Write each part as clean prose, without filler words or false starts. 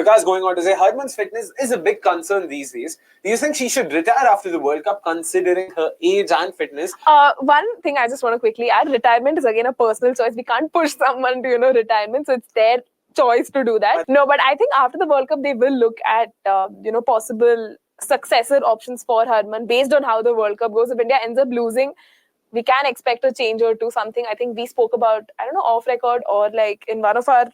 Vikas going on to say, Harman's fitness is a big concern these days. Do you think she should retire after the World Cup considering her age and fitness? One thing I just want to quickly add, retirement is again a personal choice. We can't push someone to, retirement. So it's their choice to do that. No, but I think after the World Cup, they will look at, possible successor options for Harman based on how the World Cup goes. If India ends up losing, we can expect a change or two, something I think we spoke about, I don't know, off record or like in one of our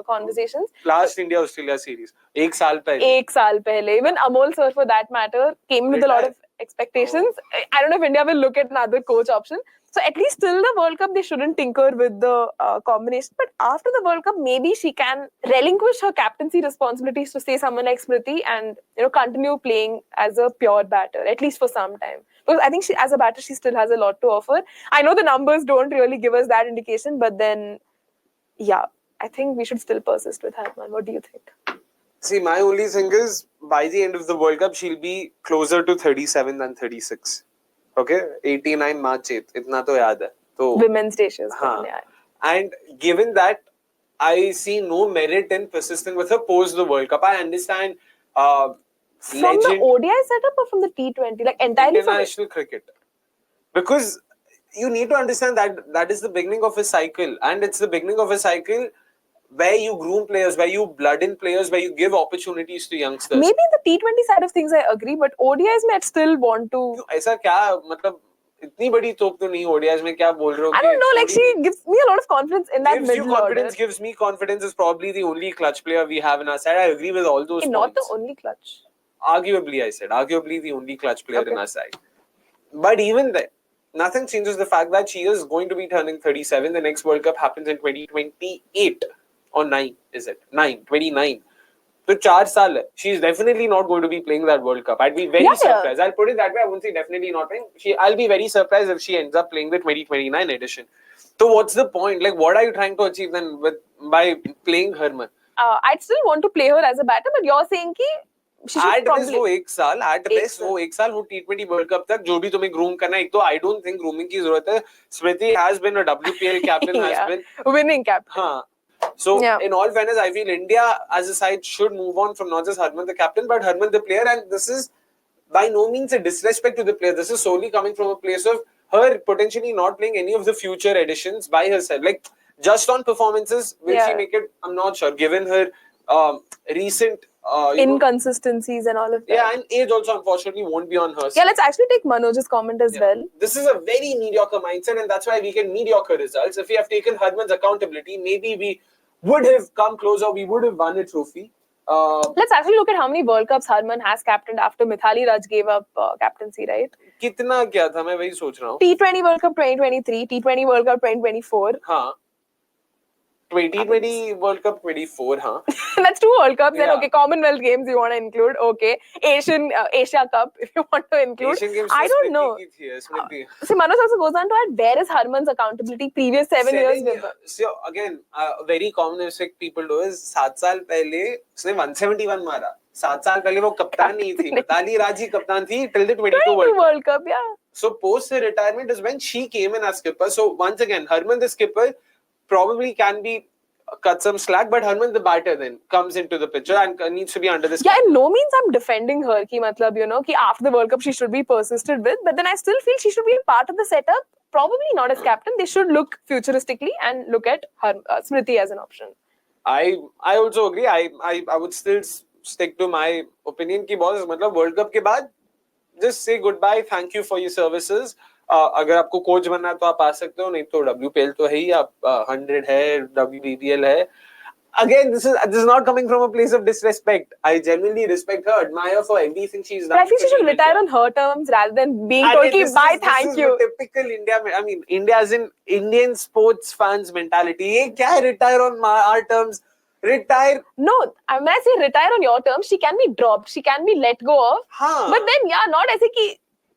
conversations. Last India-Australia series. Ek saal pehle. Even Amol sir, for that matter, came with a lot of expectations. I don't know if India will look at another coach option. So at least till the World Cup, they shouldn't tinker with the combination. But after the World Cup, maybe she can relinquish her captaincy responsibilities to say someone like Smriti and continue playing as a pure batter, at least for some time. Because I think she, as a batter, she still has a lot to offer. I know the numbers don't really give us that indication, but then, yeah, I think we should still persist with Harman. What do you think? See, my only thing is, by the end of the World Cup, she'll be closer to 37 than 36. Okay? 89 March 8th. Itna to yaad hai. So, Women's Dishes. Yeah. And given that, I see no merit in persisting with her post the World Cup. I understand... from the ODI setup or from the T20? Like entirely international cricket. Because you need to understand that is the beginning of a cycle. And it's the beginning of a cycle where you groom players, where you blood in players, where you give opportunities to youngsters. Maybe in the T20 side of things, I agree. But ODIs, I still want to... ऐसा क्या मतलब इतनी बड़ी तोप तो नहीं ODIs में क्या बोल रहे हो? I don't know. Like she gives me a lot of confidence in that middle order. Gives me confidence is probably the only clutch player we have in our side. I agree with all those points. Not the only clutch. Arguably, I said. Arguably the only clutch player in our side. But even then, nothing changes the fact that she is going to be turning 37. The next World Cup happens in 2028. Or 9, is it? 29. So 4 saal hai. She's definitely not going to be playing that World Cup. I'd be very surprised. I'll put it that way. I won't say definitely not playing. I'll be very surprised if she ends up playing the 2029 edition. So what's the point? Like, what are you trying to achieve then by playing Harman? I'd still want to play her as a batter, but you're saying ki she should at probably... best वो एक साल वो T20 World Cup तक जो भी तुम्हें groom करना है. एक तो I don't think grooming की जरूरत है. Smriti has been a WPL captain, has been winning captain. हाँ. So, in all fairness, I feel India as a side should move on from not just Harman the captain, but Harman the player. And this is by no means a disrespect to the player. This is solely coming from a place of her potentially not playing any of the future editions by herself. Like, just on performances, will she make it? I'm not sure. Given her recent... inconsistencies and all of that. Yeah, and age also unfortunately won't be on her side. Yeah, let's actually take Manoj's comment as well. This is a very mediocre mindset, and that's why we get mediocre results. If we have taken Harman's accountability, maybe we would have come closer, we would have won a trophy. Let's actually look at how many World Cups Harman has captained after Mithali Raj gave up captaincy, right? कितना क्या था मैं वही सोच रहा हूँ. T20 World Cup 2023, T20 World Cup 2024. हाँ. 2020 World Cup 24, huh? That's 2 World Cups. Then okay, Commonwealth Games you want to include. Okay, Asia Cup if you want to include. Asian Games I don't know. See, Manoj also goes on to add, where is Harman's accountability previous 7 years? So again, very common mistake people do is 7 साल पहले उसने 171 मारा. 7 साल पहले वो कप्तान नहीं थी. मिताली राज ही कप्तान थी till the 22 World Cup. Yeah. So post her retirement is when she came in as skipper. So once again, Harman the skipper probably can be cut some slack, but Harman the batter then comes into the picture and needs to be under this. Yeah, in no means I'm defending her. Ki matlab, ki after the World Cup she should be persisted with, but then I still feel she should be a part of the setup. Probably not as captain. They should look futuristically and look at her, Smriti as an option. I also agree. I would still stick to my opinion ki boss matlab World Cup ke baad just say goodbye, thank you for your services. अगर आपको coach बनना है तो आप आ सकते हो, नहीं तो WPL तो है ही, आप 100 है, WBPL है. Again, this is not coming from a place of disrespect. I genuinely respect her, admire for everything she's done. But I think she should retire on her terms rather than being told bye, thank you. This is typical India. I mean, India as in Indian sports fans mentality. ये क्या है retire on our terms? Retire. No, when I say retire on your terms, she can be dropped, she can be let go of. But then, yeah, not ऐसे कि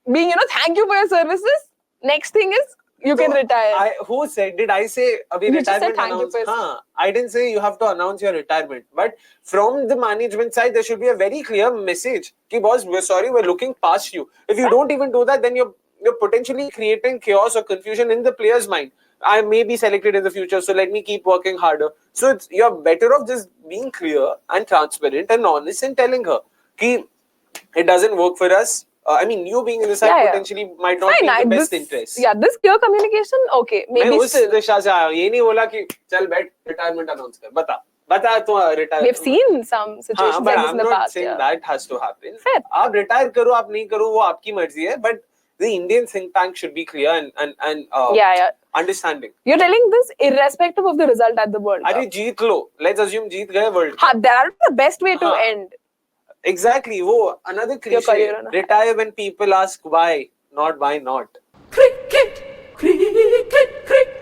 being, thank you for your services. Next thing is you can retire. Who said? Did I say retirement announcement? I didn't say you have to announce your retirement. But from the management side, there should be a very clear message. Ki boss, we're sorry, we're looking past you. If you don't even do that, then you're potentially creating chaos or confusion in the player's mind. I may be selected in the future, so let me keep working harder. So you're better off just being clear and transparent and honest and telling her ki it doesn't work for us. I mean, you being in the side potentially might not be in the best interest. Yeah, this clear communication, okay, maybe मैं उस still. दिशा से आया, ये नहीं बोला कि चल बैठ retirement announce कर, बता तो retire. We've seen some situations like this in the past. I'm not saying that has to happen. Fair. आप retire करो, आप नहीं करो, वो आपकी मर्जी है. But the Indian think tank should be clear and understanding. You're telling this irrespective of the result at the World Cup. अरे जीत लो. Let's assume जीत गए World Cup. That are the best way to end. Exactly. वो another cliche. Retire when people ask why, not why not. Cricket, cricket, cricket.